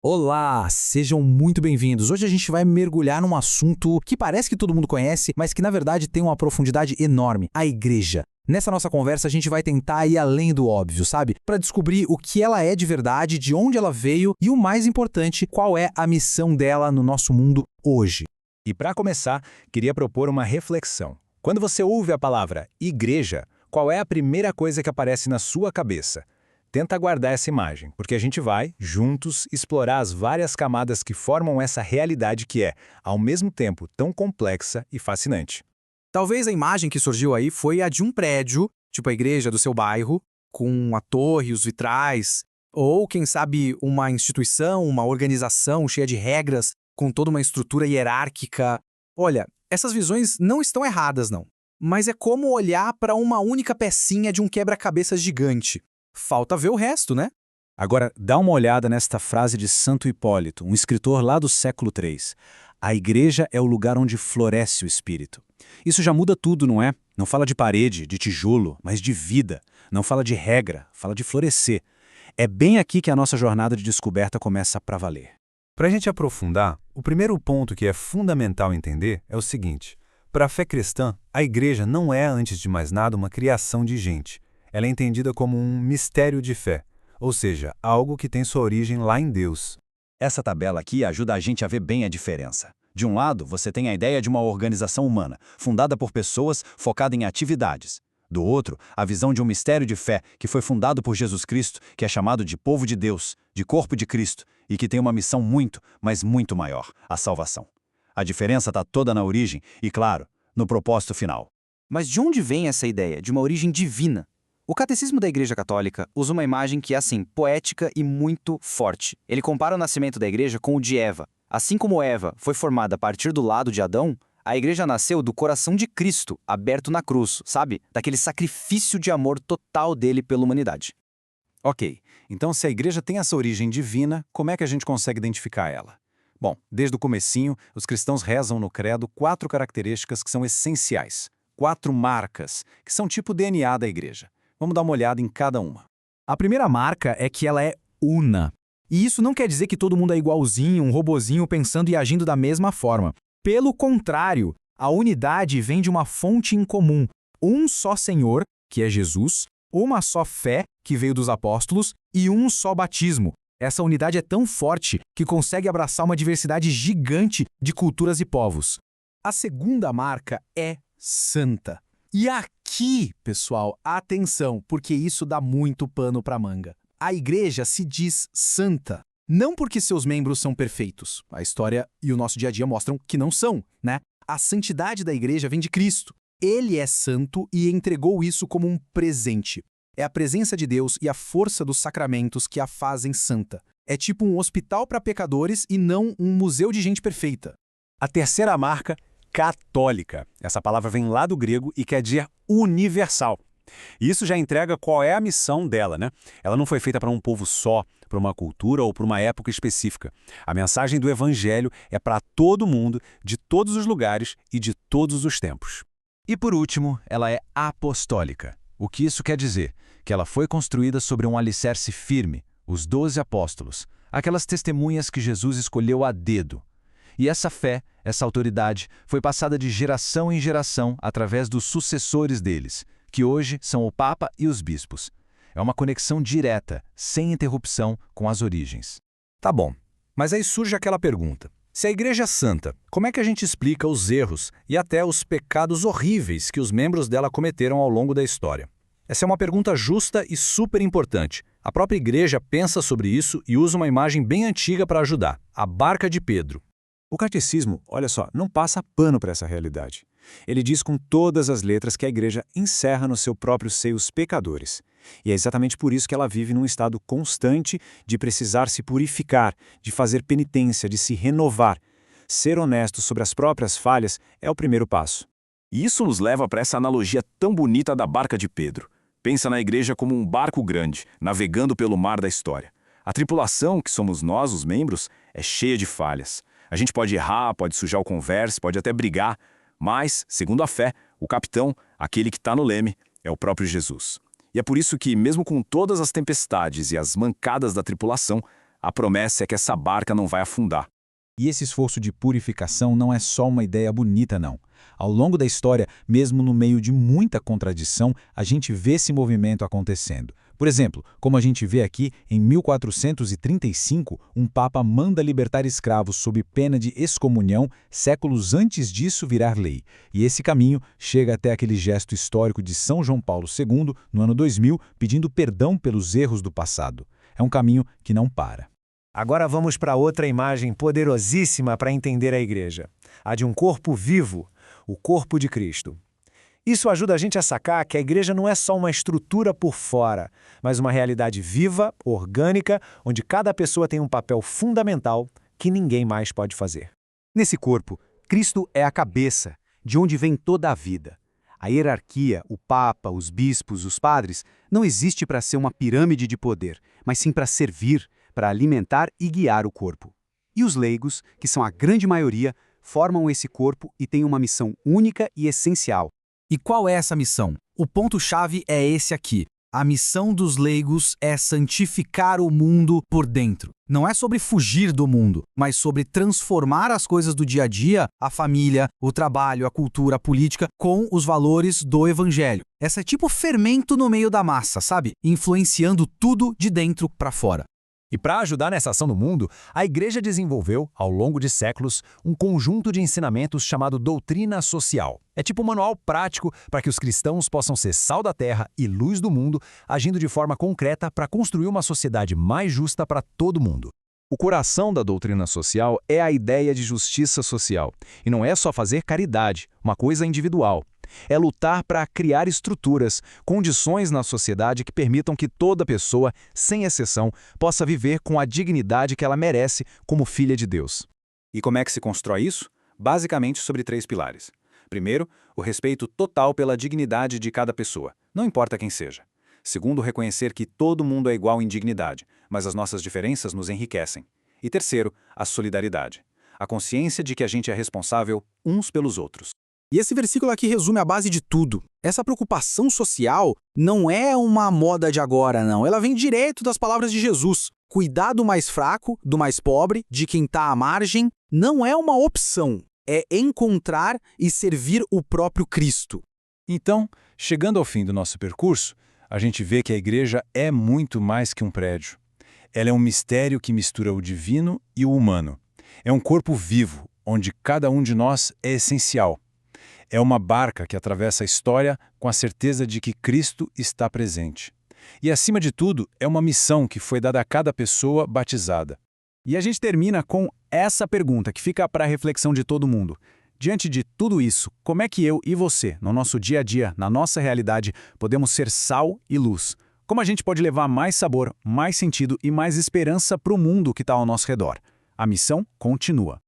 Olá, sejam muito bem-vindos. Hoje a gente vai mergulhar num assunto que parece que todo mundo conhece, mas que na verdade tem uma profundidade enorme: a igreja. Nessa nossa conversa a gente vai tentar ir além do óbvio, sabe? Para descobrir o que ela é de verdade, de onde ela veio e o mais importante, qual é a missão dela no nosso mundo hoje. E para começar, queria propor uma reflexão. Quando você ouve a palavra igreja, qual é a primeira coisa que aparece na sua cabeça? Tenta guardar essa imagem, porque a gente vai, juntos, explorar as várias camadas que formam essa realidade que é, ao mesmo tempo, tão complexa e fascinante. Talvez a imagem que surgiu aí foi a de um prédio, tipo a igreja do seu bairro, com a torre, os vitrais, ou quem sabe uma instituição, uma organização cheia de regras, com toda uma estrutura hierárquica. Olha, essas visões não estão erradas, não. Mas é como olhar para uma única pecinha de um quebra-cabeças gigante. Falta ver o resto, né? Agora, dá uma olhada nesta frase de Santo Hipólito, um escritor lá do século III. A igreja é o lugar onde floresce o espírito. Isso já muda tudo, não é? Não fala de parede, de tijolo, mas de vida. Não fala de regra, fala de florescer. É bem aqui que a nossa jornada de descoberta começa para valer. Para a gente aprofundar, o primeiro ponto que é fundamental entender é o seguinte: para a fé cristã, a igreja não é, antes de mais nada, uma criação de gente. Ela é entendida como um mistério de fé, ou seja, algo que tem sua origem lá em Deus. Essa tabela aqui ajuda a gente a ver bem a diferença. De um lado, você tem a ideia de uma organização humana, fundada por pessoas, focada em atividades. Do outro, a visão de um mistério de fé que foi fundado por Jesus Cristo, que é chamado de povo de Deus, de corpo de Cristo, e que tem uma missão muito, mas muito maior: a salvação. A diferença está toda na origem e, claro, no propósito final. Mas de onde vem essa ideia de uma origem divina? O Catecismo da Igreja Católica usa uma imagem que é, assim, poética e muito forte. Ele compara o nascimento da Igreja com o de Eva. Assim como Eva foi formada a partir do lado de Adão, a Igreja nasceu do coração de Cristo, aberto na cruz, sabe? Daquele sacrifício de amor total dele pela humanidade. Ok, então se a igreja tem essa origem divina, como é que a gente consegue identificar ela? Bom, desde o comecinho, os cristãos rezam no credo 4 características que são essenciais. 4 marcas, que são tipo o DNA da igreja. Vamos dar uma olhada em cada uma. A primeira marca é que ela é una. E isso não quer dizer que todo mundo é igualzinho, um robozinho pensando e agindo da mesma forma. Pelo contrário, a unidade vem de uma fonte em comum: um só Senhor, que é Jesus, uma só fé, que veio dos apóstolos, e um só batismo. Essa unidade é tão forte que consegue abraçar uma diversidade gigante de culturas e povos. A segunda marca é santa. E aqui, pessoal, atenção, porque isso dá muito pano para manga. A igreja se diz santa, não porque seus membros são perfeitos. A história e o nosso dia a dia mostram que não são, né? A santidade da igreja vem de Cristo. Ele é santo e entregou isso como um presente. É a presença de Deus e a força dos sacramentos que a fazem santa. É tipo um hospital para pecadores e não um museu de gente perfeita. A terceira marca, católica. Essa palavra vem lá do grego e quer dizer universal. E isso já entrega qual é a missão dela, né? Ela não foi feita para um povo só, para uma cultura ou para uma época específica. A mensagem do Evangelho é para todo mundo, de todos os lugares e de todos os tempos. E por último, ela é apostólica. O que isso quer dizer? Que ela foi construída sobre um alicerce firme, os 12 apóstolos, aquelas testemunhas que Jesus escolheu a dedo. E essa fé, essa autoridade, foi passada de geração em geração através dos sucessores deles, que hoje são o Papa e os bispos. É uma conexão direta, sem interrupção, com as origens. Tá bom, mas aí surge aquela pergunta: se a igreja é santa, como é que a gente explica os erros e até os pecados horríveis que os membros dela cometeram ao longo da história? Essa é uma pergunta justa e super importante. A própria igreja pensa sobre isso e usa uma imagem bem antiga para ajudar: a barca de Pedro. O catecismo, olha só, não passa pano para essa realidade. Ele diz com todas as letras que a igreja encerra no seu próprio seio os pecadores. E é exatamente por isso que ela vive num estado constante de precisar se purificar, de fazer penitência, de se renovar. Ser honesto sobre as próprias falhas é o primeiro passo. E isso nos leva para essa analogia tão bonita da barca de Pedro. Pensa na igreja como um barco grande, navegando pelo mar da história. A tripulação, que somos nós, os membros, é cheia de falhas. A gente pode errar, pode sujar o converse, pode até brigar, mas, segundo a fé, o capitão, aquele que está no leme, é o próprio Jesus. E é por isso que, mesmo com todas as tempestades e as mancadas da tripulação, A promessa é que essa barca não vai afundar. E esse esforço de purificação não é só uma ideia bonita, não. Ao longo da história, mesmo no meio de muita contradição, a gente vê esse movimento acontecendo. Por exemplo, como a gente vê aqui, em 1435, um papa manda libertar escravos sob pena de excomunhão, séculos antes disso virar lei. E esse caminho chega até aquele gesto histórico de São João Paulo II, no ano 2000, pedindo perdão pelos erros do passado. É um caminho que não para. Agora vamos para outra imagem poderosíssima para entender a igreja. A de um corpo vivo, o corpo de Cristo. Isso ajuda a gente a sacar que a igreja não é só uma estrutura por fora, mas uma realidade viva, orgânica, onde cada pessoa tem um papel fundamental que ninguém mais pode fazer. Nesse corpo, Cristo é a cabeça, de onde vem toda a vida. A hierarquia, o Papa, os bispos, os padres, não existe para ser uma pirâmide de poder, mas sim para servir, para alimentar e guiar o corpo. E os leigos, que são a grande maioria, formam esse corpo e têm uma missão única e essencial. E qual é essa missão? O ponto-chave é esse aqui. A missão dos leigos é santificar o mundo por dentro. Não é sobre fugir do mundo, mas sobre transformar as coisas do dia a dia, a família, o trabalho, a cultura, a política, com os valores do evangelho. Essa é tipo fermento no meio da massa, sabe? Influenciando tudo de dentro para fora. E para ajudar nessa ação no mundo, a Igreja desenvolveu, ao longo de séculos, um conjunto de ensinamentos chamado doutrina social. É tipo um manual prático para que os cristãos possam ser sal da terra e luz do mundo, agindo de forma concreta para construir uma sociedade mais justa para todo mundo. O coração da doutrina social é a ideia de justiça social. E não é só fazer caridade, uma coisa individual. É lutar para criar estruturas, condições na sociedade que permitam que toda pessoa, sem exceção, possa viver com a dignidade que ela merece como filha de Deus. E como é que se constrói isso? Basicamente sobre 3 pilares. Primeiro, o respeito total pela dignidade de cada pessoa, não importa quem seja. Segundo, reconhecer que todo mundo é igual em dignidade, mas as nossas diferenças nos enriquecem. E terceiro, a solidariedade. A consciência de que a gente é responsável uns pelos outros. E esse versículo aqui resume a base de tudo. Essa preocupação social não é uma moda de agora, não. Ela vem direto das palavras de Jesus. Cuidar do mais fraco, do mais pobre, de quem está à margem, não é uma opção. É encontrar e servir o próprio Cristo. Então, chegando ao fim do nosso percurso, a gente vê que a igreja é muito mais que um prédio. Ela é um mistério que mistura o divino e o humano. É um corpo vivo, onde cada um de nós é essencial. É uma barca que atravessa a história com a certeza de que Cristo está presente. E, acima de tudo, é uma missão que foi dada a cada pessoa batizada. E a gente termina com essa pergunta que fica para a reflexão de todo mundo. Diante de tudo isso, como é que eu e você, no nosso dia a dia, na nossa realidade, podemos ser sal e luz? Como a gente pode levar mais sabor, mais sentido e mais esperança para o mundo que está ao nosso redor? A missão continua.